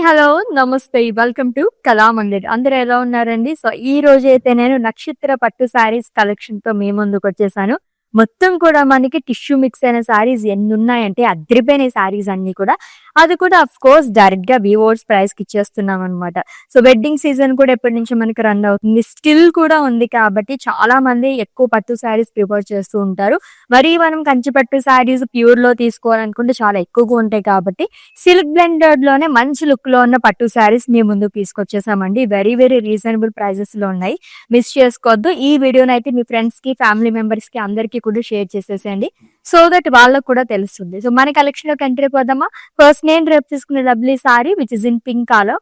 Hello, నమస్తే. Welcome to Kalamandir. అందరూ ఎలా ఉన్నారండి? సో, ఈ రోజైతే నేను నక్షత్ర పట్టు శారీస్ కలెక్షన్‌తో మీ ముందుకొచ్చేసాను. మొత్తం కూడా మనకి టిష్యూ మిక్స్ అయిన శారీస్ ఎన్నున్నాయంటే అద్రిపోయినాయి శారీస్ అన్నీ కూడా. అది కూడా ఆఫ్‌కోర్స్ డైరెక్ట్‌గా వీవర్స్ ప్రైస్‌కి ఇచ్చేస్తున్నామనమాట. సో, వెడ్డింగ్ సీజన్ కూడా ఎప్పటినుంచో మనకి రన్ అవుతుంది. స్టిల్ కూడా ఉంది కాబట్టి చాలా మంది ఎక్కువ పట్టు శారీస్ ప్రిఫర్ చేస్తూ ఉంటారు. మరి మనం కంచి పట్టు శారీస్ ప్యూర్‌లో తీసుకోవాలనుకుంటే చాలా ఎక్కువగా ఉంటాయి కాబట్టి సిల్క్ బ్లెండెడ్ లోనే మంచి లుక్ లో ఉన్న పట్టు శారీస్ మీ ముందుకు తీసుకొచ్చేసామండి. వెరీ వెరీ రీజనబుల్ ప్రైజెస్ లో ఉన్నాయి. మిస్ చేసుకోవద్దు. ఈ వీడియోని అయితే మీ ఫ్రెండ్స్ కి, ఫ్యామిలీ మెంబర్స్ కి అందరికీ కూడా షేర్ చేసేసేయండి. సో దట్ వాళ్ళకు కూడా తెలుస్తుంది. సో మన కలెక్షన్ లోకి ఎంట్రీ పోదామా? ఫస్ట్ నేను రేపు తీసుకునే lovely sorry which is in pink colour.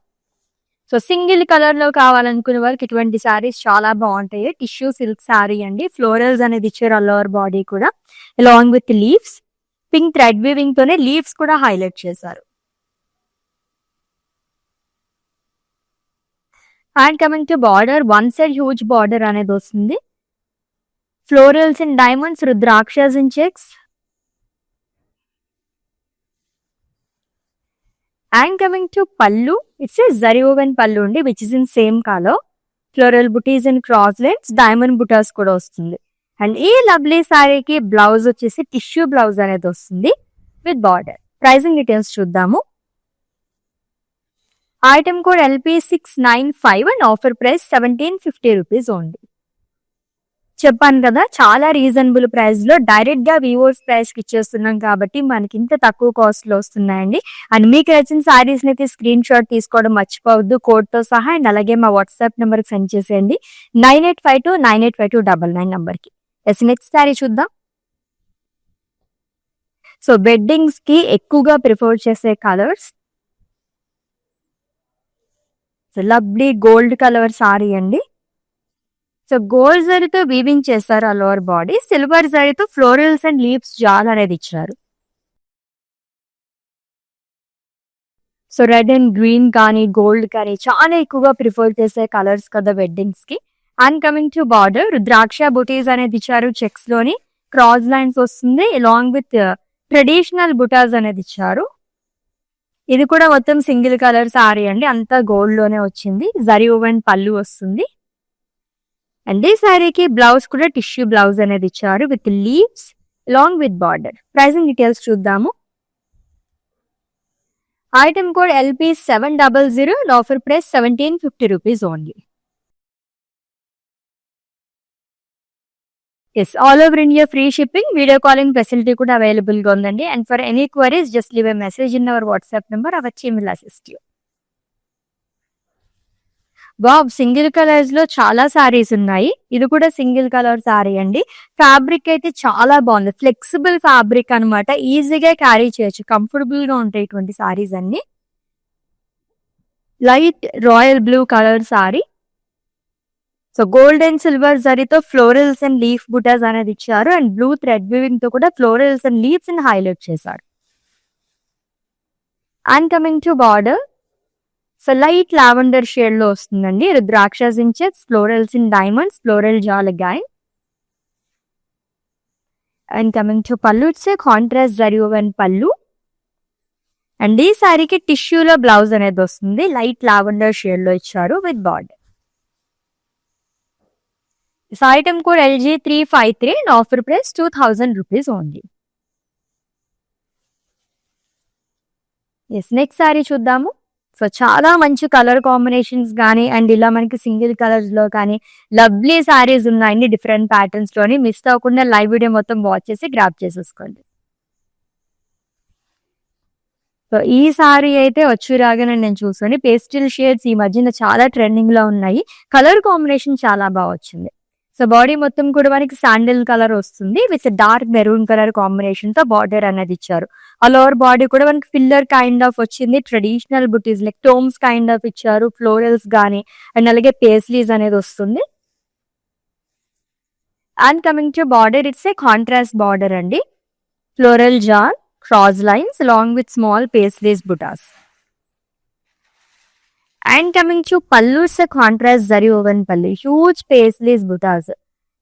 So single colour లో కావాలనుకునే వాళ్ళకి ఇటువంటి శారీస్ చాలా బాగుంటాయి. టిష్యూ సిల్క్ శారీ అండి. ఫ్లోరల్స్ అనేది ఇచ్చారు ఆల్ ఓవర్ బాడీ కూడా, along with leaves. Pink thread weaving తోనే లీవ్స్ కూడా హైలైట్ చేశారు. And coming to border, one side huge border అనేది వస్తుంది. Florals in diamonds, rudrakshas in checks. And coming to pallu, it's A zari woven పల్లు అండి which is in same colour. Floral buttis in cross lines, diamond బుటాస్ కూడా వస్తుంది. And ఈ lovely శారీకి blouse వచ్చేసి tissue blouse అనేది వస్తుంది విత్ బార్డర్. ప్రైసింగ్ డీటెయిల్స్ చూద్దాము. Item code LP695 and offer price 1750 rupees only. చెప్పాను కదా, చాలా రీజనబుల్ ప్రైస్ లో డైరెక్ట్ గా వివోర్స్ ప్రైస్ కి ఇచ్చేస్తున్నాం కాబట్టి మనకి ఇంత తక్కువ కాస్ట్ లో వస్తున్నాయండి. అండ్ మీకు నచ్చిన సారీస్ అయితే స్క్రీన్ షాట్ తీసుకోవడం మర్చిపోవద్దు కోడ్ తో సహా. అండ్ అలాగే మా వాట్సాప్ నెంబర్ కి సెండ్ చేసేయండి 9852985299 నంబర్ కి. నెక్స్ట్ సారీ చూద్దాం. సో వెడ్డింగ్స్ కి ఎక్కువగా ప్రిఫర్ చేసే colours. So lovely gold colour sari అండి. సో గోల్డ్ జరీతో వీవింగ్ చేస్తారు ఆల్ ఓవర్ బాడీ. సిల్వర్ జరీతో ఫ్లోరల్స్ అండ్ లీవ్స్ జాల్ అనేది ఇచ్చారు. సో రెడ్ అండ్ గ్రీన్ కానీ గోల్డ్ కానీ చాలా ఎక్కువగా ప్రిఫర్ చేసే కలర్స్ కదా వెడ్డింగ్స్ కి. అండ్ కమింగ్ టు బార్డర్, రుద్రాక్ష బుటీస్ అనేది ఇచ్చారు. చెక్స్ లోని క్రాస్ లైన్స్ వస్తుంది అలాంగ్ విత్ ట్రెడిషనల్ బుటాస్ అనేది ఇచ్చారు. ఇది కూడా మొత్తం సింగిల్ కలర్ సారీ అండి. అంతా గోల్డ్ లోనే వచ్చింది. జరీ ఓవెన్ పళ్ళు వస్తుంది. అండ్ ఈ సారీకి బ్లౌజ్ కూడా టిష్యూ బ్లౌజ్ అనేది ఇచ్చారు with leaves along with border. Pricing details చూద్దాము. Item code LP700 and offer price 1750 rupees only. Yes, all over India free shipping, video calling facility కూడా అవైలబుల్ గా ఉందండి. And for any queries just leave a message in our WhatsApp number. Our team will assist you. Wow, single colours లో చాలా సారీస్ ఉన్నాయి. ఇది కూడా single colour sari అండి. Fabric అయితే చాలా బాగుంది. ఫ్లెక్సిబుల్ ఫ్యాబ్రిక్ అనమాట. ఈజీగా క్యారీ చేయొచ్చు. కంఫర్టబుల్ గా ఉంటాయి ఇటువంటి సారీస్ అన్ని. Light royal blue colour sari. So gold and silver జరీతో ఫ్లోరల్స్ అండ్ లీఫ్ బుటాస్ అనేది ఇచ్చారు. అండ్ బ్లూ థ్రెడ్ వీవింగ్ తో కూడా ఫ్లోరల్స్ అండ్ లీవ్స్ ని హైలైట్ చేశారు. And coming to border, so light lavender shade లో వస్తుందండి. Rudrakshas in checks, florals in diamonds, floral jaal గాయ్. And coming to pallu, it's a contrast zari woven pallu. And ఈ సారీకి టిష్యూలో బ్లౌజ్ అనేది వస్తుంది. లైట్ లావెండర్ షేడ్ లో ఇచ్చారు with border. This item code LG353 and offer price 2000 rupees only. Yes, next sari చూద్దాము. So చాలా మంచి కలర్ కాంబినేషన్స్ కానీ అండ్ ఇలా మనకి సింగిల్ కలర్స్ లో కానీ లవ్లీ సారీస్ ఉన్నాయండి డిఫరెంట్ ప్యాటర్న్స్ లోని. మిస్ అవ్వకుండా లైవ్ వీడియో మొత్తం వాచ్ చేసి గ్రాప్ చేసేసుకోండి. సో ఈ సారీ అయితే వచ్చి రాగానే నేను చూసాను. పేస్టిల్ షేడ్స్ ఈ మధ్యన చాలా ట్రెండింగ్ లో ఉన్నాయి. కలర్ కాంబినేషన్ చాలా బాగా వచ్చింది. సో బాడీ మొత్తం కూడా మనకి శాండిల్ కలర్ వస్తుంది with dark maroon colour combination తో బార్డర్ అనేది ఇచ్చారు. ఆల్ ఓవర్ బాడీ కూడా మనకి ఫిల్లర్ కైండ్ ఆఫ్ వచ్చింది. Traditional butis like tombs kind of ఇచ్చారు. ఫ్లోరల్స్ గానీ అండ్ అలాగే పేస్లీస్ అనేది వస్తుంది. And coming to border, it's a contrast border అండి. Floral jaal, cross lines along with small paisleys buttas. And coming to pallu, it's a contrast zari woven pallu, huge paisleys buttas.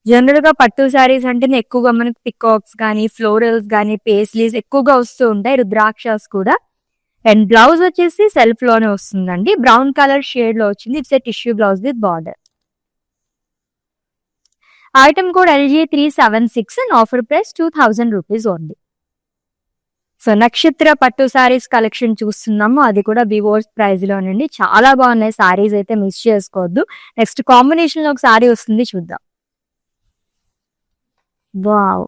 General గా పట్టు శారీస్ అంటేనే ఎక్కువగా మనకి పికాక్స్ కానీ ఫ్లోరల్స్ కానీ పేస్లీస్ ఎక్కువగా వస్తూ ఉంటాయి. రుద్రాక్షస్ కూడా. అండ్ బ్లౌజ్ వచ్చేసి సెల్ఫ్ లోనే వస్తుందండి, బ్రౌన్ కలర్ షేడ్ లో వచ్చింది. It's a tissue blouse with border. Item code LG376 and offer price 2000 rupees only. So నక్షత్ర పట్టు సారీస్ కలెక్షన్ చూస్తున్నాము, అది కూడా వివోస్ ప్రైస్ లోనండి. చాలా బాగున్నాయి సారీస్, అయితే మిస్ చేసుకోవద్దు. నెక్స్ట్ కాంబినేషన్ లో ఒక సారీ వస్తుంది, చూద్దాం. వావ్,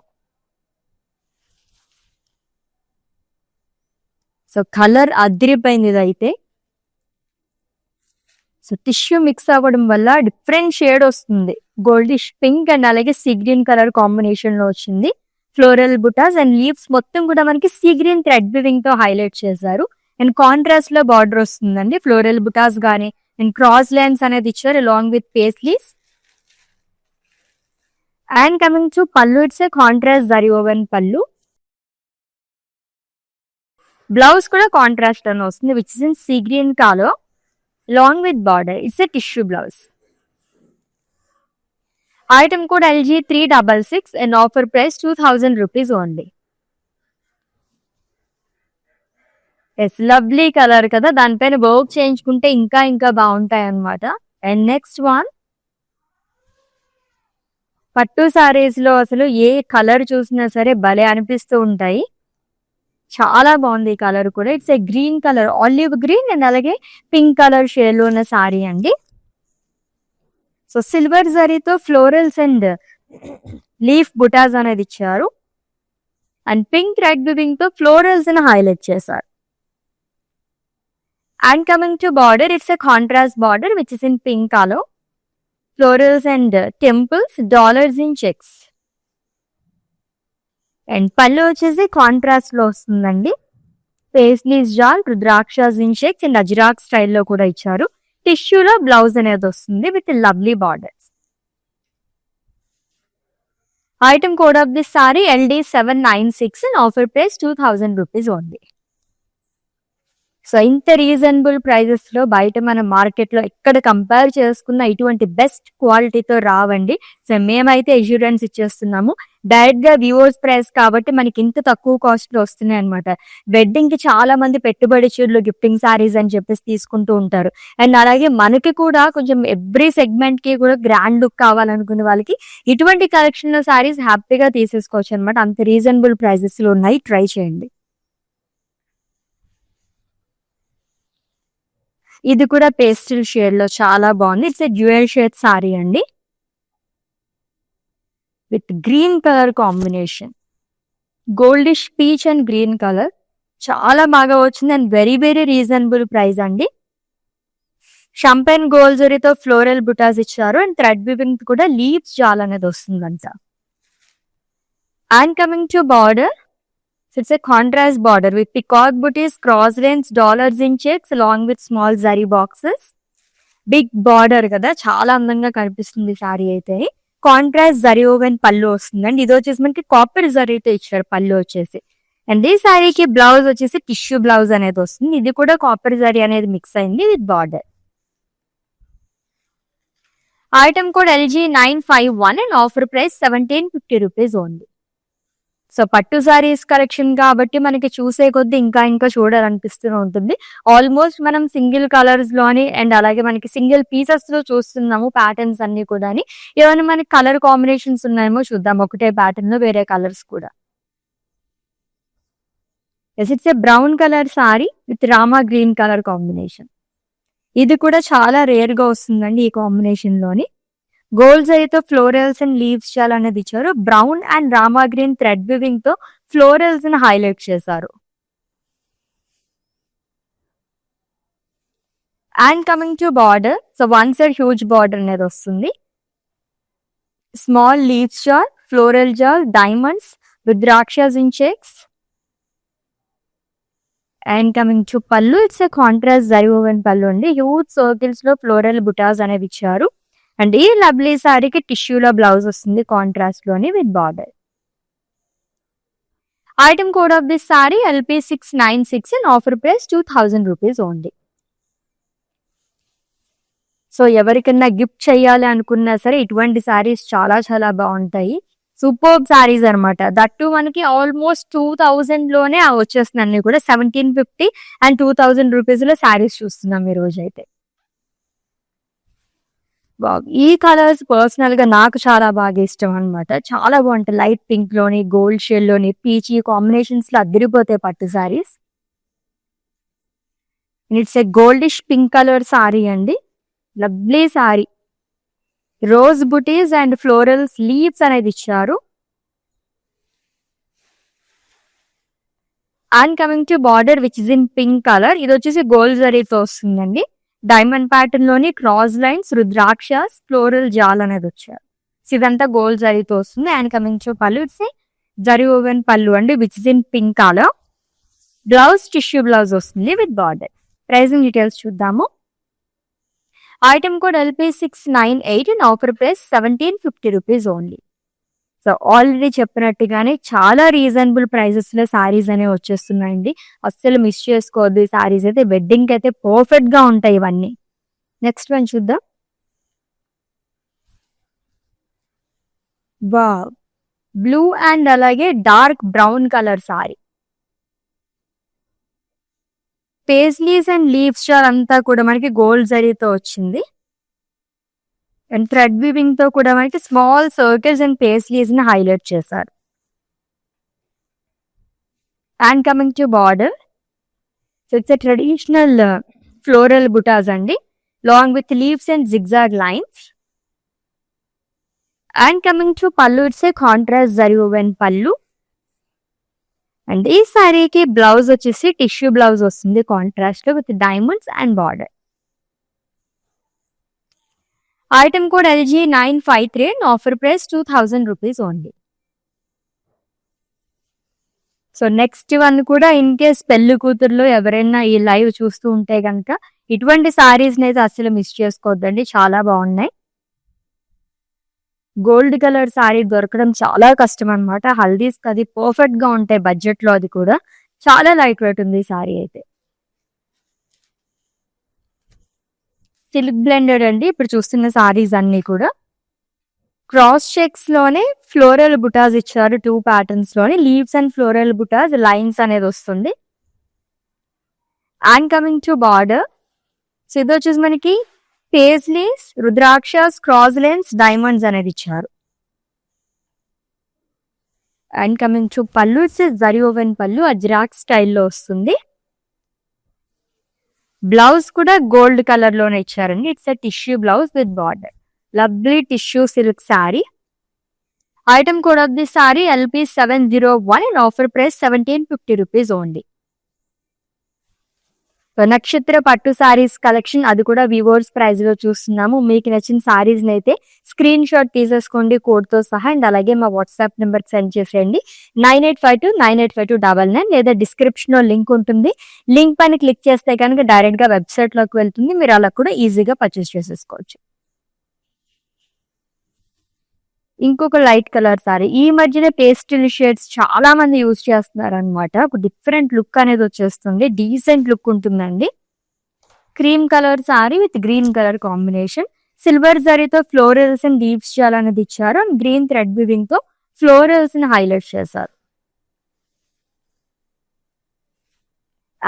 సో కలర్ అదిరిపోయింది ఇదైతే. సో టిష్యూ మిక్స్ అవ్వడం వల్ల డిఫరెంట్ షేడ్ వస్తుంది, గోల్డిష్ పింక్ అండ్ అలాగే సీ గ్రీన్ కలర్ కాంబినేషన్ లో వచ్చింది. ఫ్లోరల్ బుటాస్ అండ్ లీవ్స్ మొత్తం కూడా మనకి సీ గ్రీన్ థ్రెడ్ వివింగ్ తో హైలైట్ చేశారు. అండ్ కాంట్రాస్ట్ లో బార్డర్ వస్తుందండి, ఫ్లోరల్ బుటాస్ గానీ అండ్ క్రాస్ లైన్స్ అనేది ఇచ్చారు along with paisleys. And coming to పళ్ళు, it's a contrast zari woven pallu. Blouse కూడా కాంట్రాస్ట్ అని వస్తుంది, which is in sea green colour long with border. It's a tissue blouse. Item code LG366 and offer price 2000 rupees only. Yes, lovely colour కదా, దానిపైన work చేయించుకుంటే ఇంకా ఇంకా బాగుంటాయి అన్నమాట. అండ్ నెక్స్ట్ వన్, పట్టు సారీస్ లో అసలు ఏ కలర్ చూసినా సరే భలే అనిపిస్తూ ఉంటాయి. చాలా బాగుంది ఈ కలర్ కూడా. It's a green colour, olive green and అలాగే పింక్ కలర్ షేడ్ లో ఉన్న సారీ అండి. సో సిల్వర్ జరీతో ఫ్లోరల్స్ అండ్ లీఫ్ బుటాస్ అనేది ఇచ్చారు. అండ్ పింక్ థ్రెడ్ వివింగ్ తో ఫ్లోరల్స్ ని హైలైట్ చేశారు. And coming to border, it's a contrast border which is in pink colour. Florals and temples, dollars in checks. And pallu వచ్చేసి contrast లో వస్తుందండి. Paisleys jaal, rudrakshas in checks and Ajrakh స్టైల్లో కూడా ఇచ్చారు. టిష్యూలో బ్లౌజ్ అనేది వస్తుంది with lovely borders. Item code of this sorry LD796 and offer price 2000 rupees only. So ఇంత రీజనబుల్ ప్రైజెస్ లో బయట మన మార్కెట్ లో ఎక్కడ కంపేర్ చేసుకున్న ఇటువంటి బెస్ట్ క్వాలిటీతో రావండి. సో మేమైతే అష్యూరెన్స్ ఇచ్చేస్తున్నాము, డైరెక్ట్ గా వివోస్ ప్రైస్ కాబట్టి మనకి ఇంత తక్కువ కాస్ట్ లో వస్తున్నాయి అనమాట. వెడ్డింగ్ కి చాలా మంది పెట్టుబడి చీరలు, గిఫ్టింగ్ సారీస్ అని చెప్పేసి తీసుకుంటూ ఉంటారు. అండ్ అలాగే మనకి కూడా కొంచెం ఎవ్రీ సెగ్మెంట్ కి కూడా గ్రాండ్ లుక్ కావాలనుకునే వాళ్ళకి ఇటువంటి కలెక్షన్ లో సారీస్ హ్యాపీగా తీసేసుకోవచ్చు అనమాట. అంత రీజనబుల్ ప్రైజెస్ లో ఉన్నాయి, ట్రై చేయండి. ఇది కూడా పేస్టల్ షేడ్ లో చాలా బాగుంది. It's a dual shade sari అండి with green colour combination, goldish peach and green colour. చాలా బాగా వచ్చింది and very very reasonable price అండి. షంపెన్ గోల్డ్ జరీతో ఫ్లోరల్ బుటాస్ ఇచ్చారు అండ్ థ్రెడ్ వివింగ్ కూడా లీవ్స్ జాల్ అనేది వస్తుందంట. And coming to border, it's a contrast border with peacock booties, cross lines, dollars in checks along with small zari boxes. Big border కదా, చాలా అందంగా కనిపిస్తుంది సారీ అయితే. కాంట్రాస్ట్ జరీ ఓవెన్ పళ్ళు వస్తుందండి. ఇది వచ్చేసి మనకి కాపర్ జరీతో ఇచ్చారు పళ్ళు వచ్చేసి. అండ్ ఈ సారీకి బ్లౌజ్ వచ్చేసి టిష్యూ బ్లౌజ్ అనేది వస్తుంది. ఇది కూడా కాపర్ జరీ అనేది మిక్స్ అయింది with border. Item code LG951 and offer price 1750 rupees only. So పట్టు సారీస్ కలెక్షన్ కాబట్టి మనకి చూసే కొద్దీ ఇంకా ఇంకా చూడాలనిపిస్తూ ఉంటుంది. ఆల్మోస్ట్ మనం సింగిల్ కలర్స్ లోని అండ్ అలాగే మనకి సింగిల్ పీసెస్ లో చూస్తున్నాము ప్యాటర్న్స్ అన్ని కూడా. ఏమైనా మనకి కలర్ కాంబినేషన్స్ ఉన్నాయేమో చూద్దాం, ఒకటే ప్యాటర్న్ లో వేరే కలర్స్ కూడా. It's A brown colour sari with Rama green colour combination. ఇది కూడా చాలా రేర్ గా వస్తుందండి ఈ కాంబినేషన్ లోని. గోల్డ్ జరీతో ఫ్లోరల్స్ అండ్ లీవ్స్ చాలా అనేది ఇచ్చారు. Brown and Rama green thread weaving తో ఫ్లోరల్స్ ని హైలైట్ చేశారు. And coming to border, so one side huge border అనేది వస్తుంది. Small leaves jaal, floral jaal, diamonds, rudrakshas in checks. And coming to పళ్ళు, it's a contrast zari woven pallu అండి. హ్యూజ్ సర్కిల్స్ లో floral butas అనేది ఇచ్చారు. అండ్ ఈ లవ్లీ సారీకి టిష్యూలో బ్లౌజ్ వస్తుంది కాంట్రాస్ట్ లోని with border. Item code of this sorry LP696 and offer price 2000 rupees only. So ఎవరికన్నా గిఫ్ట్ చేయాలి అనుకున్నా సరే ఇటువంటి సారీస్ చాలా చాలా బాగుంటాయి. సూపర్ సారీస్ అనమాట. దట్టు మనకి ఆల్మోస్ట్ 2000 లోనే వచ్చేస్తుంది అన్ని కూడా. 1750 అండ్ 2000 రూపీస్ లో సారీస్ చూస్తున్నాం ఈ రోజు అయితే. ఈ కలర్స్ పర్సనల్ గా నాకు చాలా బాగా ఇష్టం అనమాట. చాలా బాగుంటాయి. లైట్ పింక్ లోని, గోల్డ్ షేడ్ లోని, పీచ్ కాంబినేషన్స్ లో అదిరిపోతాయి పట్టు saris. It's a goldish pink colour sari అండి. Lovely sari. Rose butis and floral leaves అనేది ఇచ్చారు. And coming to border which is in pink colour. ఇది వచ్చేసి గోల్డ్ జరీతో వస్తుందండి. డైమండ్ ప్యాటర్న్ లోని cross lines, rudrakshas, floral jaal అనేది వచ్చారు. ఇదంతా గోల్డ్ జరీతో వస్తుంది. అండ్ కమింగ్ టు పళ్ళు, ఇట్స్ జరీ ఓవెన్ పళ్ళు అండి which is in pink colour. Blouse tissue blouse వస్తుంది విత్ బార్డర్. ప్రైసింగ్ డీటెయిల్స్ చూద్దాము. Item code LP698 and offer price 1750 rupees only. So already చెప్పినట్టుగానే చాలా రీజనబుల్ ప్రైజెస్ లో సారీస్ అనేవి వచ్చేస్తున్నాయండి. అస్సలు మిస్ చేసుకోవద్దు. ఈ సారీస్ అయితే వెడ్డింగ్ అయితే పర్ఫెక్ట్ గా ఉంటాయి ఇవన్నీ. నెక్స్ట్ వన్ చూద్దాం. బ్లూ అండ్ అలాగే dark brown colour sari. Paisleys and leaves చార్ అంతా కూడా మనకి గోల్డ్ జరీతో వచ్చింది. అండ్ థ్రెడ్ వీవింగ్ తో కూడా మనకి స్మాల్ సర్కిల్స్ అండ్ పేస్లీస్ ని హైలైట్ చేశారు. And coming to border, so it's a traditional floral butas అండి, long with leaves and zigzag lines. And coming to పళ్ళు, it's a contrast zari woven pallu. And ఈ సారీకి blouse వచ్చేసి టిష్యూ బ్లౌజ్ వస్తుంది contrast లో with diamonds and border. Item code LG953 and offer price 2000 rupees only. So next one కూడా in case పెళ్లి కూతురులో ఎవరైనా ఈ లైవ్ చూస్తూ ఉంటే కనుక ఇటువంటి సారీస్ అయితే అసలు మిస్ చేసుకోవద్దండి. చాలా బాగున్నాయి. గోల్డ్ కలర్ సారీ దొరకడం చాలా కష్టం అనమాట. హల్దీస్ అది పర్ఫెక్ట్ గా ఉంటాయి బడ్జెట్ లో. అది కూడా చాలా లైట్ వెయిట్ ఉంది సారీ అయితే. సిల్క్ బ్లెండెడ్ అండి ఇప్పుడు చూస్తున్న సారీస్ అన్ని కూడా. క్రాస్ చెక్స్ లోనే ఫ్లోరల్ బుటాస్ ఇచ్చారు. 2 ప్యాటర్న్స్ లోని లీవ్స్ అండ్ ఫ్లోరల్ బుటాస్ లైన్స్ అనేది వస్తుంది. And coming to border, so ఇది వచ్చేసి మనకి paisleys, rudrakshas, cross lines, diamonds అనేది ఇచ్చారు. అండ్ కమింగ్ టు పళ్ళు, ఇట్స్ జరీ ఓవెన్ పళ్ళు అజ్రాక్ స్టైల్లో వస్తుంది. బ్లౌజ్ కూడా గోల్డ్ కలర్ లోనే ఇచ్చారండి. It's a tissue blouse with border. Lovely tissue silk sorry. Item code of the sorry LP701 and offer price 1750 rupees only. So నక్షత్ర పట్టు సారీస్ కలెక్షన్ అది కూడా వివోర్స్ ప్రైస్ లో చూస్తున్నాము. మీకు నచ్చిన సారీస్ అయితే స్క్రీన్ షాట్ తీసేసుకోండి కోడ్ తో సహా. అండ్ అలాగే మా వాట్సాప్ నెంబర్ సెండ్ చేసేయండి 9852985299 లేదా డిస్క్రిప్షన్ లో లింక్ ఉంటుంది. లింక్ పైన క్లిక్ చేస్తే కనుక డైరెక్ట్ గా వెబ్సైట్ లోకి వెళ్తుంది. మీరు అలా కూడా ఈజీగా పర్చేస్ చేసేసుకోవచ్చు. ఇంకొక లైట్ కలర్ సారీ. ఈ మధ్యన పేస్టల్ షేడ్స్ చాలా మంది యూజ్ చేస్తున్నారు అనమాట. ఒక డిఫరెంట్ లుక్ అనేది వచ్చేస్తుంది. డీసెంట్ లుక్ ఉంటుందండి. Cream colour sari with green colour combination. Silver జరీతో ఫ్లోరల్స్ అండ్ లీవ్స్ చాలా అనేది ఇచ్చారు. అండ్ గ్రీన్ థ్రెడ్ వీవింగ్ తో ఫ్లోరల్స్ ని హైలైట్ చేశారు.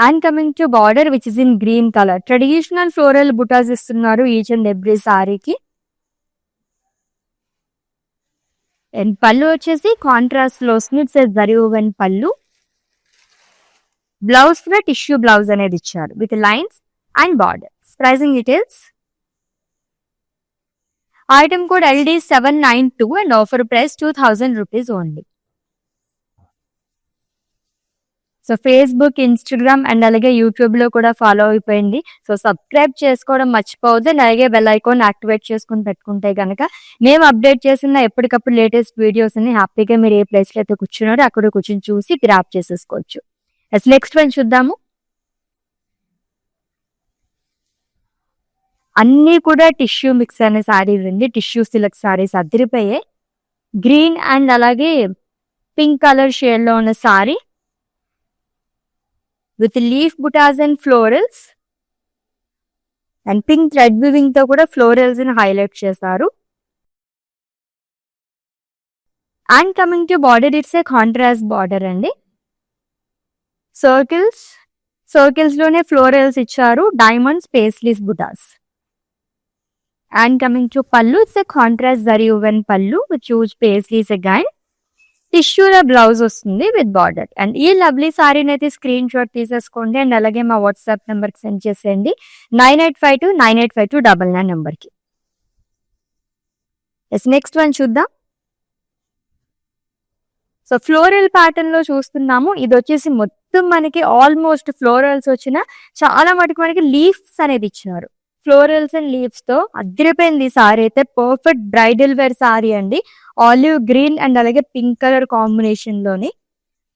And coming to border which is in green colour. Traditional floral butas ఇస్తున్నారు ఈచ్ అండ్ ఎవ్రీ సారీకి. అండ్ పళ్ళు వచ్చేసి కాంట్రాస్ట్ లో వస్తుంది. It's zari woven pallu. Blouse కూడా టిష్యూ బ్లౌజ్ అనేది ఇచ్చారు with lines and borders. Pricing details. Item code LD792 and offer price 2000 rupees only. So Facebook, Instagram and అలాగే YouTube లో కూడా ఫాలో అయిపోయింది. సో సబ్స్క్రైబ్ చేసుకోవడం మర్చిపోవద్దు. అలాగే బెల్ ఐకాన్ యాక్టివేట్ చేసుకుని పెట్టుకుంటే కనుక మేము అప్డేట్ చేసిన ఎప్పటికప్పుడు లేటెస్ట్ వీడియోస్ అన్ని హ్యాపీగా మీరు ఏ ప్లేస్ లో అయితే కూర్చున్నారో అక్కడ కూర్చొని చూసి గ్రాప్ చేసేసుకోవచ్చు. నెక్స్ట్ వన్ చూద్దాము. అన్ని కూడా టిష్యూ మిక్స్ అనే సారీస్ అండి. టిష్యూ సిల్క్ సారీస్ అదిరిపోయాయి. గ్రీన్ అండ్ అలాగే పింక్ కలర్ షేడ్ లో ఉన్న sari with leaf butas and florals and pink thread weaving తో కూడా ఫ్లోరల్స్ ని హైలైట్ చేశారు. And coming to border, it's a contrast border అండి. సర్కిల్స్ లోనే ఫ్లోరల్స్ ఇచ్చారు, diamonds, paisleys, buttas. And coming to pallu, it's a contrast zari woven pallu with huge paisleys again. టిష్యూలో blouse వస్తుంది with border. And ఈ లవ్లీ సారీని అయితే స్క్రీన్ షాట్ తీసేసుకోండి and అలాగే మా వాట్సాప్ నెంబర్కి సెండ్ చేసేయండి 9852985299 నెంబర్కి. నెక్స్ట్ వన్ చూద్దాం. సో ఫ్లోరల్ ప్యాటర్న్ లో చూస్తున్నాము. ఇది వచ్చేసి మొత్తం మనకి ఆల్మోస్ట్ ఫ్లోరల్స్ వచ్చిన చాలా మటుకు మనకి లీవ్స్ అనేది ఇచ్చినారు. ఫ్లోరల్స్ అండ్ లీవ్స్ తో అదిరిపోయింది సారీ అయితే. పర్ఫెక్ట్ బ్రైడల్ వేర్ సారీ అండి. ఆలివ్ గ్రీన్ అండ్ అలాగే పింక్ కలర్ కాంబినేషన్ లోని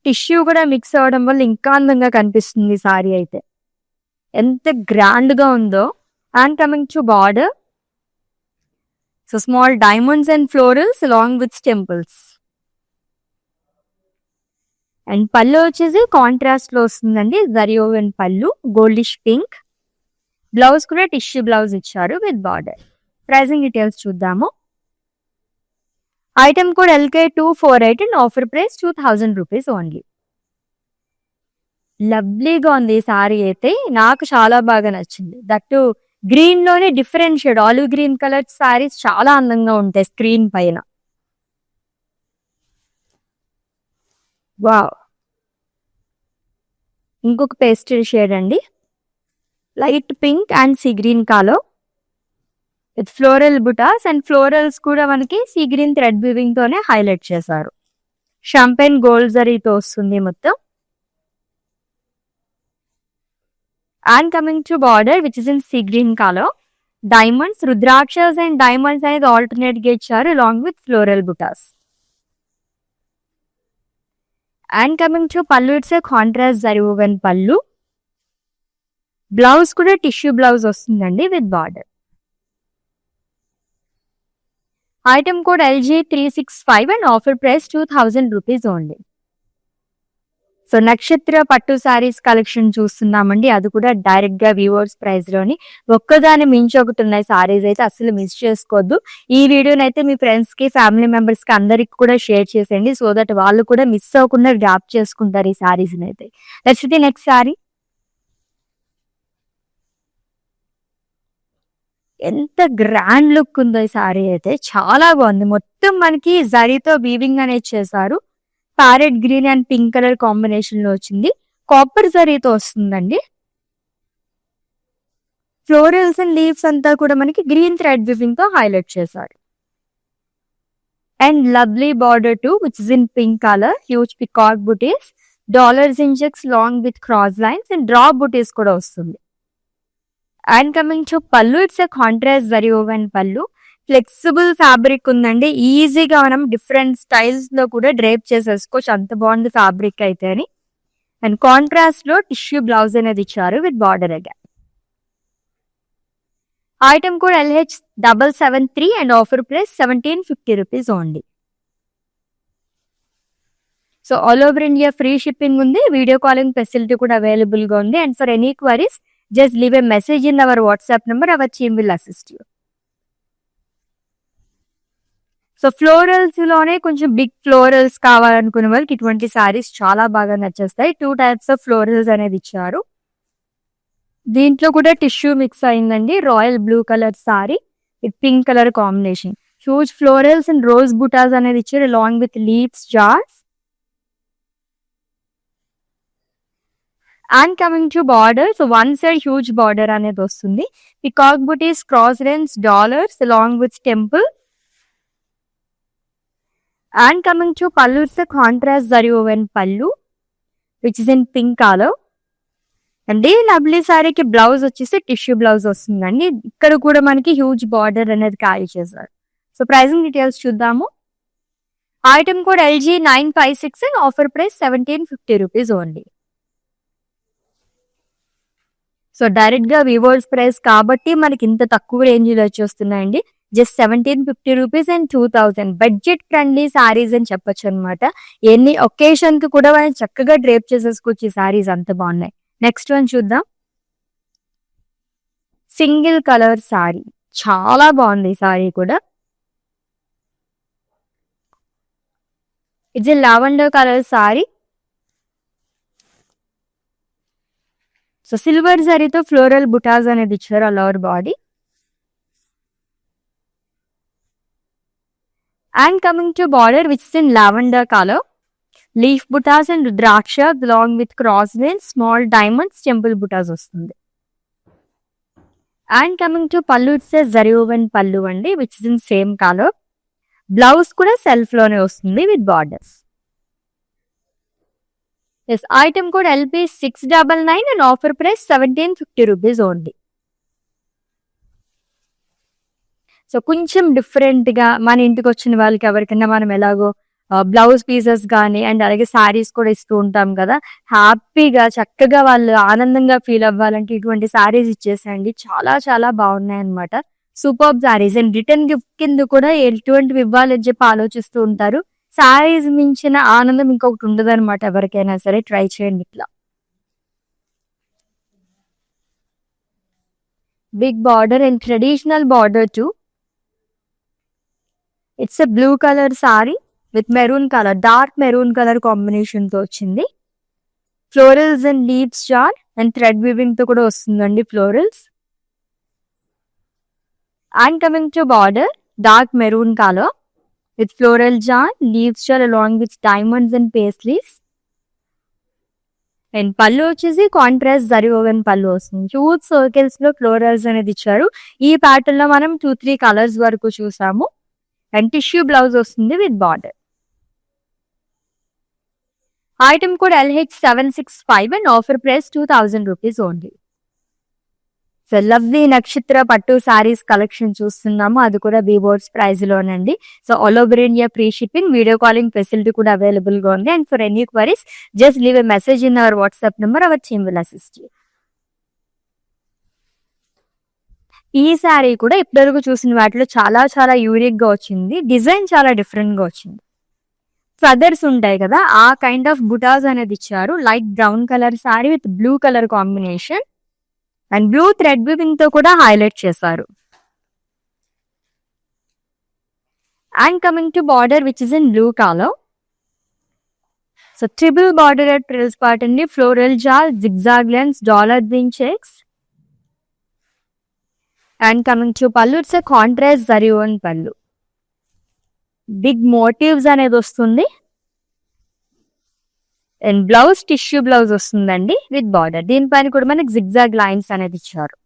టిష్యూ కూడా మిక్స్ అవడం వల్ల ఇంకా అందంగా కనిపిస్తుంది సారీ అయితే. ఎంత గ్రాండ్ గా ఉందో. And coming to border, so small diamonds and florals along with temples. And pallu వచ్చేసి కాంట్రాస్ట్ లో వస్తుందండి, zari woven pallu, goldish pink. Blouse కూడా టిష్యూ బ్లౌజ్ ఇచ్చారు విత్ బార్డర్. ప్రైసింగ్ డీటెయిల్స్ చూద్దాము. Item code LK248 and offer price 2000 rupees only. లవ్లీగా ఉంది ఈ సారీ అయితే, నాకు చాలా బాగా నచ్చింది. దట్టు గ్రీన్ లోనే different shade olive green colour saris చాలా అందంగా ఉంటాయి స్క్రీన్ పైన. వావ్, ఇంకొక పేస్టల్ షేడ్ అండి, light pink and sea green colour with floral butas. And florals కూడా మనకి సీ గ్రీన్ థ్రెడ్ వీవింగ్ తోనే హైలైట్ చేశారు. షాంపెయిన్ గోల్డ్ జరీతో వస్తుంది మొత్తం. And coming to border which is in sea green colour, diamonds, rudrakshas and diamonds అనేది alternate గా ఇచ్చారు along with floral butas. And coming to pallu, it's a contrast zari woven pallu. Blouse కూడా tissue blouse వస్తుందండి with border. Item code LG365 and offer price 2000 rupees only. So నక్షత్ర పట్టు saris collection చూస్తున్నామండి, అది కూడా డైరెక్ట్ గా వ్యూవర్స్ ప్రైస్ లోని. ఒక్కదాని మించి ఒకటి ఉన్నాయి సారీస్ అయితే, అసలు మిస్ చేసుకోవద్దు. ఈ వీడియోని అయితే మీ ఫ్రెండ్స్ కి, ఫ్యామిలీ మెంబర్స్ కి అందరికి కూడా షేర్ చేసేయండి, సో దట్ వాళ్ళు కూడా మిస్ అవ్వకుండా గ్రాప్ చేసుకుంటారు ఈ సారీస్ అయితే. Let's the next sorry. ఎంత గ్రాండ్ లుక్ ఉందో ఈ సారీ అయితే, చాలా బాగుంది. మొత్తం మనకి జరీతో వీవింగ్ అనేది చేశారు. Parrot green and pink colour combination లో వచ్చింది. కాపర్ జరీతో వస్తుందండి. ఫ్లోరల్స్ అండ్ లీవ్స్ అంతా కూడా మనకి గ్రీన్ థ్రెడ్ వీవింగ్ తో హైలైట్ చేశారు. And lovely border too which is in pink colour, huge peacock butis, dollars in checks long with cross lines and drop butis కూడా వస్తుంది. And coming to pallu, it's a contrast zari woven pallu. Flexible fabric ఉందండి, ఈజీగా మనం different styles లో కూడా drape చేసేసుకోవచ్చు, అంత బాగుంది ఫ్యాబ్రిక్ అయితే అని. అండ్ కాంట్రాస్ట్ లో టిష్యూ బ్లౌజ్ అనేది ఇచ్చారు with border again. Item code LH773 and offer price 1750 rupees only. So all over India free shipping ఉంది, వీడియో కాలింగ్ ఫెసిలిటీ కూడా అవైలబుల్ గా ఉంది. And for any queries just leave a message in our WhatsApp number, our team will assist you. So florals లోనే కొంచెం big florals కావాలనుకునే వాళ్ళకి ఇటువంటి సారీస్ చాలా బాగా నచ్చేస్తాయి. 2 టైప్స్ ఆఫ్ ఫ్లోరల్స్ అనేది ఇచ్చారు. దీంట్లో కూడా టిష్యూ మిక్స్ అయిందండి. Royal blue colour sari with pink colour combination. Huge florals and rose butas అనేది ఇచ్చారు along with leaves, jaals. And coming to border, so one side huge border అనేది వస్తుంది. Peacock butis, cross lines, dollars along with temple. And coming to pallu, it's contrast zari woven pallu which is in pink colour. And ఈ lovely సారీకి blouse వచ్చేసి tissue blouse వస్తుందండి. ఇక్కడ కూడా మనకి huge border అనేది క్యారీ చేశారు. సో ప్రైసింగ్ డీటెయిల్స్ చూద్దాము. Item code LG956 and offer price 1750 rupees only. So direct గా వివోస్ ప్రైస్ కాబట్టి మనకి ఇంత తక్కువ రేంజ్ లో వచ్చేస్తున్నాయండి. Just 1750 rupees and 2000. Budget friendly saris అని చెప్పొచ్చు అనమాట. ఎన్ని ఒకేషన్ కి కూడా మనం చక్కగా డ్రేప్ చేసేసుకోవచ్చు ఈ సారీస్, అంత బాగున్నాయి. నెక్స్ట్ వన్ చూద్దాం. సింగిల్ కలర్ సారీ, చాలా బాగుంది ఈ సారీ కూడా. It's a lavender colour sari. So silver జరీతో ఫ్లోరల్ బుటాస్ అనేది ఇచ్చారు all over body. And coming to border which is in lavender colour, leaf butas and rudraksha along with cross lines, small diamonds, temple butas వస్తుంది. And coming to పళ్ళు, it's a zari woven pallu అండి which is in same colour. Blouse కూడా self లోనే వస్తుంది with borders. Yes, item code LP 699 and offer price 1750 rupees only. So కొంచెం different గా మన ఇంటికి వచ్చిన వాళ్ళకి ఎవరికైనా మనం ఎలాగో బ్లౌజ్ పీసెస్ కానీ అండ్ అలాగే శారీస్ కూడా ఇస్తూ ఉంటాం కదా, హ్యాపీగా చక్కగా వాళ్ళు ఆనందంగా ఫీల్ అవ్వాలంటే ఇటువంటి శారీస్ ఇచ్చేసేయండి. చాలా చాలా బాగున్నాయి అనమాట. Superb saris. And return gift కింద కూడా ఎటువంటివి ఇవ్వాలని చెప్పి ఆలోచిస్తూ ఉంటారు. శారీస్ మించిన ఆనందం ఇంకొకటి ఉండదు అనమాట. ఎవరికైనా సరే ట్రై చేయండి. ఇట్లా big border and traditional border too. It's a blue colour sari with maroon colour, dark maroon colour combination తో వచ్చింది. ఫ్లోరల్స్ అండ్ లీవ్స్ జార్ అండ్ థ్రెడ్ వీవింగ్ తో కూడా వస్తుందండి florals. And coming to border, dark maroon colour with floral jar, leaves jar along with diamonds and paisleys. And pallu వచ్చేసి contrast zari woven pallu వస్తుంది. 2 circles లో florals అనేది ఇచ్చారు. ఈ ప్యాటర్న్ లో మనం 2-3 కలర్స్ వరకు చూసాము. అండ్ టిష్యూ బ్లౌజ్ వస్తుంది with border. Item code LH765 and offer price 2000 rupees only. So lovely నక్షత్ర పట్టు సారీస్ కలెక్షన్ చూస్తున్నాము, అది కూడా బీబోర్డ్స్ ప్రైస్ లోనండి. So all over India free shipping, video calling facility కూడా అవైలబుల్ గా ఉంది. And for any queries just leave a message in our WhatsApp number, our team will assist you. ఈ సారీ కూడా ఇప్పటివరకు చూసిన వాటిలో చాలా చాలా యూనిక్ గా వచ్చింది. డిజైన్ చాలా డిఫరెంట్ గా వచ్చింది. ఫెదర్స్ ఉంటాయి కదా, ఆ కైండ్ ఆఫ్ బుటాస్ అనేది ఇచ్చారు. Light brown colour sari with blue colour combination and blue thread weaving తో కూడా హైలైట్ చేశారు. And coming to border which is in blue colour. So triple border at frills part అండి, floral jaal, zigzag lines, dollar green checks. And coming to పళ్ళు, it's a contrast zari woven pallu. Big motifs అనేది వస్తుంది. And blouse tissue blouse వస్తుందండి with border. దీనిపైన కూడా మనకి zigzag lines అనేది ఇచ్చారు.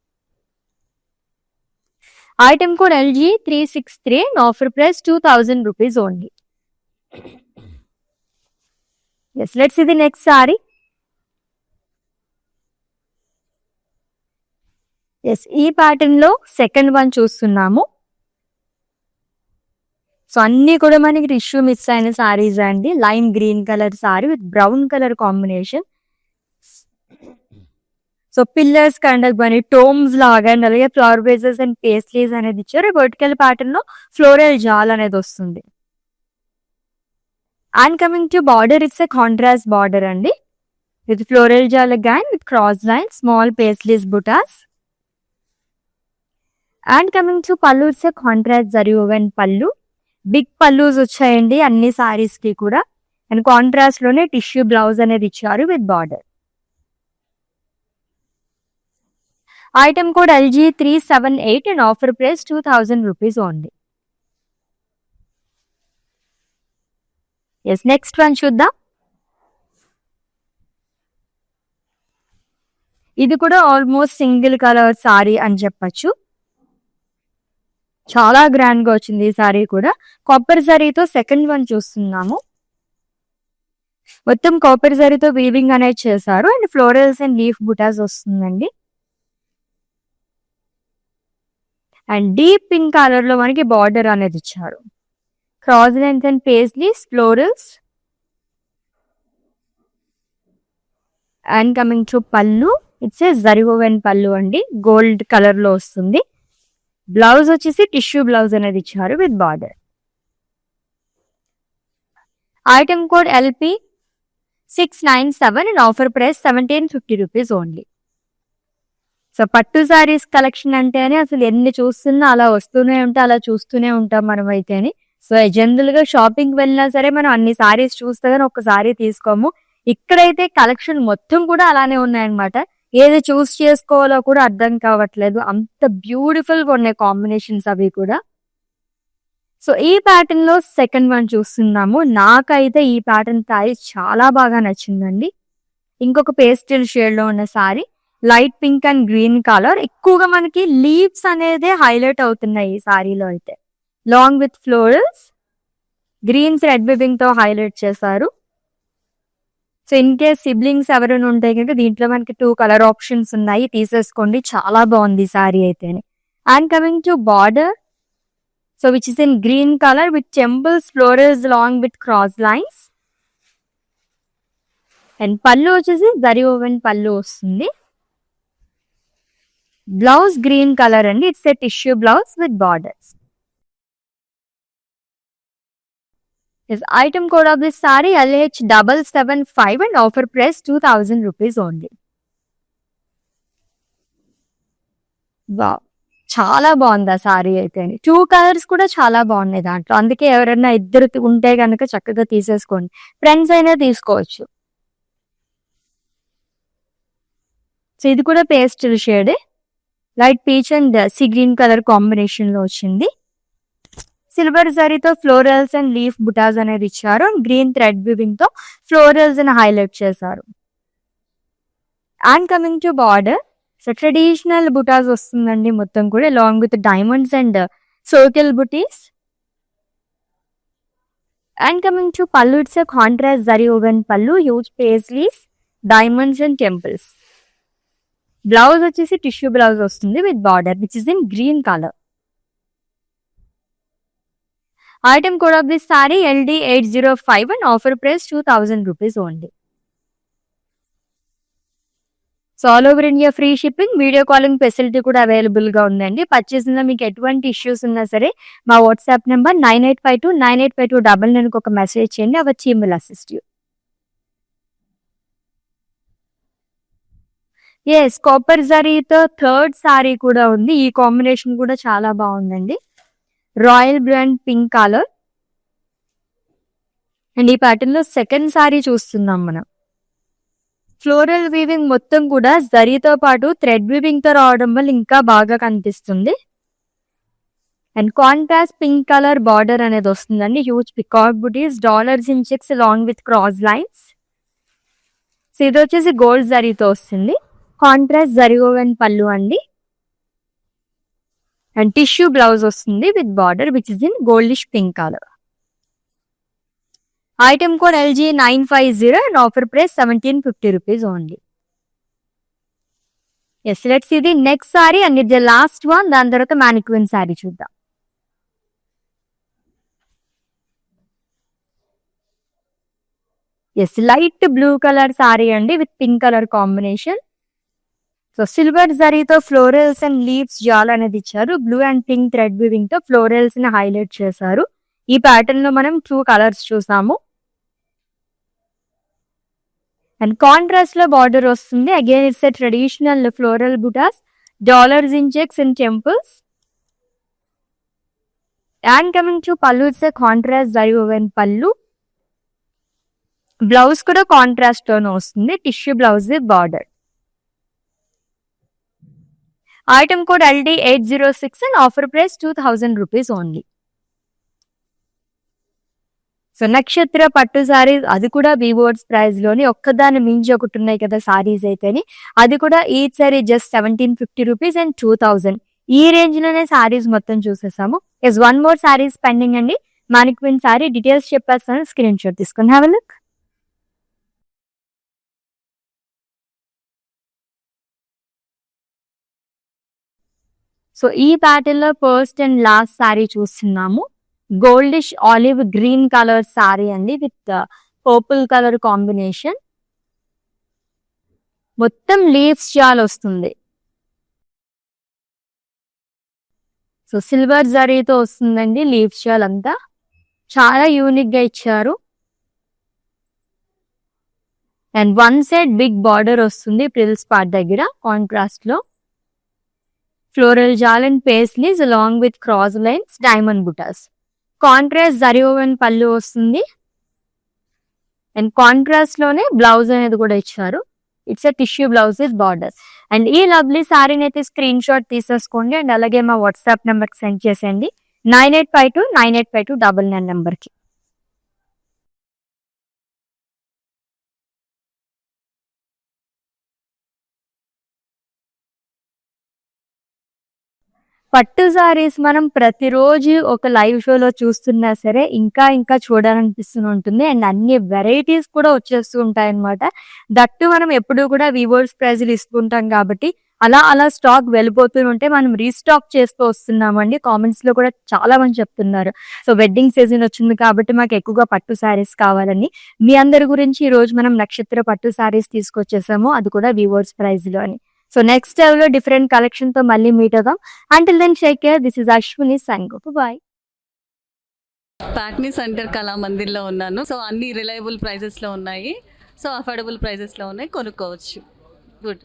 Item code LG363 and offer price 2000 rupees only. Yes, let's see the next sari. Yes, ఈ ప్యాటర్న్ లో సెకండ్ వన్ చూస్తున్నాము. సో అన్ని కూడా మనకి టిష్యూ మిక్స్ అయిన సారీస్ అండి. Lime green colour sari with brown colour combination. So pillars kind of కానీ టోమ్స్ లాగా అండ్ అలాగే ఫ్లవర్ బేసెస్ అండ్ పేస్లీస్ అనేది ఇచ్చారు. వర్టికల్ ప్యాటర్న్ లో ఫ్లోరల్ జాల్ అనేది వస్తుంది. And coming to border, it's a contrast border అండి with floral jaal again with cross line, small paisleys buttas. And coming to పళ్ళు, it's a contrast zari woven pallu. Big pallus వచ్చాయండి అన్ని సారీస్ కి కూడా. అండ్ కాంట్రాస్ట్ లోనే టిష్యూ బ్లౌజ్ అనేది ఇచ్చారు with border. Item code LG378 and offer price 2000 rupees only. Yes, next one చూద్దాం. ఇది కూడా ఆల్మోస్ట్ సింగిల్ కలర్ సారీ అని చెప్పచ్చు. చాలా గ్రాండ్ గా వచ్చింది ఈ సారీ కూడా. కాపర్ జరీతో సెకండ్ వన్ చూస్తున్నాము. మొత్తం కాపర్ జరీతో వీవింగ్ అనేది చేశారు. అండ్ ఫ్లోరల్స్ అండ్ లీఫ్ బుటాస్ వస్తుందండి. అండ్ డీప్ పింక్ కలర్ లో మనకి బార్డర్ అనేది ఇచ్చారు. Cross lines and paisleys, florals. And coming to పళ్ళు, it's A zari woven pallu అండి, గోల్డ్ కలర్ లో వస్తుంది. బ్లౌజ్ వచ్చేసి టిష్యూ బ్లౌజ్ అనేది ఇచ్చారు with border. Item code LP697 and offer price 1750 rupees only. So పట్టు సారీస్ కలెక్షన్ అంటేనే అసలు ఎన్ని చూస్తున్నా అలా వస్తూనే ఉంటాయి, అలా చూస్తూనే ఉంటాం మనం అయితేని. సో జనరల్ గా షాపింగ్ వెళ్ళినా సరే మనం అన్ని సారీస్ చూస్తే గానీ ఒక్క సారీ తీసుకోము. ఇక్కడైతే కలెక్షన్ మొత్తం కూడా అలానే ఉన్నాయన్నమాట. ఏది చూస్ చేసుకోవాలో కూడా అర్థం కావట్లేదు. అంత బ్యూటిఫుల్ గా ఉన్నాయి కాంబినేషన్స్ అవి కూడా. సో ఈ ప్యాటర్న్ లో సెకండ్ వన్ చూస్తున్నాము. నాకైతే ఈ ప్యాటర్న్ సారీ చాలా బాగా నచ్చిందండి. ఇంకొక పేస్టల్ షేడ్ లో ఉన్న sorry, light pink and green colour. ఎక్కువగా మనకి లీవ్స్ అనేది హైలైట్ అవుతున్నాయి ఈ సారీలో అయితే. Long with florals, green thread weaving తో హైలైట్ చేశారు. సో ఇన్ కేస్ సిబ్లింగ్స్ ఎవరైనా ఉంటే కనుక దీంట్లో మనకి 2 కలర్ ఆప్షన్స్ ఉన్నాయి, తీసేసుకోండి. చాలా బాగుంది సారీ అయితేనే. And coming to border, so which is in green colour with temples, florals long with cross lines. And pallu వచ్చేసి జరీ ఓవెన్ పళ్ళు వస్తుంది. బ్లౌజ్ గ్రీన్ కలర్ అండి. It's a tissue blouse with borders. Item code of this sorry LH775 and offer price 2000 rupees only. Wow, చాలా బాగుంది ఆ sorry అయితే. 2 colours కూడా చాలా బాగున్నాయి దాంట్లో. అందుకే ఎవరైనా ఇద్దరు ఉంటే కనుక చక్కగా తీసేసుకోండి. ఫ్రెండ్స్ అయినా తీసుకోవచ్చు. సో ఇది కూడా pastel shade, light peach and sea green colour combination లో వచ్చింది. సిల్వర్ జరీతో ఫ్లోరల్స్ అండ్ లీఫ్ బుటాస్ అనేది ఇచ్చారు. గ్రీన్ థ్రెడ్ వివింగ్ తో ఫ్లోరల్స్ అని హైలైట్ చేశారు. And coming to border, so traditional buttas వస్తుందండి మొత్తం కూడా, long with diamonds and circle butis. And coming to పళ్ళు, it's a contrast zari woven pallu, huge paisleys, diamonds and temples. Blouse వచ్చేసి టిష్యూ బ్లౌజ్ వస్తుంది with border which is in green colour. Item code of this sari LD805 and offer price 2000 rupees only. So all over India free shipping, video calling facility కూడా available గా ఉందండి. Purchasing లో మీకు ఎటువంటి issues ఉన్నా సరే మా వాట్సాప్ నెంబర్ 9852985299 ఒక మెసేజ్ చేయండి. Our team will assist you. Yes, copper జరీతో థర్డ్ సారీ కూడా ఉంది. ఈ కాంబినేషన్ కూడా చాలా బాగుందండి. Royal brand pink colour. And ఈ ప్యాటర్న్ లో సెకండ్ సారీ చూస్తున్నాం మనం. ఫ్లోరల్ వీవింగ్ మొత్తం కూడా జరీతో పాటు థ్రెడ్ వీవింగ్ తో రావడం వల్ల ఇంకా బాగా కనిపిస్తుంది. And contrast pink colour border అనేది వస్తుందండి. Huge peacock butis, dollars in checks long with cross lines. So ఇది వచ్చేసి గోల్డ్ జరీతో వస్తుంది. కాంట్రాస్ట్ జరీ ఓవెన్ పళ్ళు అండి. అండ్ టిష్యూ బ్లౌజ్ వస్తుంది with border which is in goldish pink colour. Item code LG950 and offer price 1750 rupees only. Yes, let's see the next sari and it the last one. దాని తర్వాత mannequin sari చూద్దాం. Yes, light blue colour sari అండి with pink colour combination. So silver జరీతో florals and leaves jaal అనేది ఇచ్చారు. Blue and pink thread weaving తో florals ని highlight చేశారు. ఈ ప్యాటర్న్ లో మనం 2 కలర్స్ చూసాము. అండ్ కాంట్రాస్ట్ లో బార్డర్ వస్తుంది. Again it's a traditional floral buttas, dollars in checks and temples. And coming to పళ్ళు, it's a contrast zari woven pallu. Blouse కూడా కాంట్రాస్ట్ తోనే వస్తుంది, tissue blouse with border. Item code LD806 and offer price 2000 rupees only. So నక్షత్ర పట్టు సారీస్, అది కూడా వివోర్స్ price లోని ఒక్కదాని మించి ఒకటి ఉన్నాయి కదా సారీస్ అయితేని. అది కూడా each sari just 1750 rupees and 2000. ఈ రేంజ్ లోనే సారీస్ మొత్తం చూసేసాము. Yes, one more saris pending అండి. మానిక్విన్ సారీ డీటెయిల్స్ చెప్పేస్తాను, స్క్రీన్ షాట్ తీసుకొని హ్యావ్ ఎ లుక్. సో ఈ ప్యాటర్న్ లో ఫస్ట్ అండ్ లాస్ట్ సారీ చూస్తున్నాము. Goldish olive green colour sari అండి విత్ పర్పుల్ కలర్ కాంబినేషన్. మొత్తం లీవ్స్ జాల్ వస్తుంది. సో సిల్వర్ జరీతో వస్తుందండి లీవ్స్ జాల్ అంతా. చాలా యూనిక్ గా ఇచ్చారు. And one side big border వస్తుంది ప్రిల్స్ పార్ట్ దగ్గర కాంట్రాస్ట్ లో. Floral jaal and paisleys along with cross lines, diamond buttas. Contrast zari woven pallu వస్తుంది అండ్ కాంట్రాస్ట్ లోనే బ్లౌజ్ అనేది కూడా ఇచ్చారు. It's a tissue blouse with border. And ఈ లవ్లీ సారీని అయితే స్క్రీన్ షాట్ తీసేసుకోండి అండ్ అలాగే మా వాట్సాప్ నెంబర్కి సెండ్ చేసేయండి 9852985299 నెంబర్కి. పట్టు సారీస్ మనం ప్రతిరోజు ఒక లైవ్ షోలో చూస్తున్నా సరే ఇంకా ఇంకా చూడాలనిపిస్తూ ఉంటుంది అండ్ అన్ని వెరైటీస్ కూడా వచ్చేస్తూ ఉంటాయి అనమాట. దట్టు మనం ఎప్పుడు కూడా వివోర్స్ ప్రైజ్లు ఇస్తుంటాం కాబట్టి అలా అలా స్టాక్ వెళ్ళిపోతూ ఉంటే మనం రీస్టాక్ చేస్తూ వస్తున్నామండి. కామెంట్స్ లో కూడా చాలా మంది చెప్తున్నారు సో వెడ్డింగ్ సీజన్ వచ్చింది కాబట్టి మాకు ఎక్కువగా పట్టు సారీస్ కావాలని. మీ అందరి గురించి ఈ రోజు మనం నక్షత్ర పట్టు సారీస్ తీసుకొచ్చేసాము, అది కూడా వివోర్స్ ప్రైజ్ లో అని. సో నెక్స్ట్ టైం లో డిఫరెంట్ కలెక్షన్ తో మళ్ళీ మీట్ అవుదాం. Until then, take care. This is Ashwini signing off. Bye. Patny centre కళామందిర్లో ఉన్నాను. సో అన్ని రిలయబుల్ ప్రైజెస్లో ఉన్నాయి, సో అఫోర్డబుల్ ప్రైజెస్లో ఉన్నాయి, కొనుక్కోవచ్చు. గుడ్.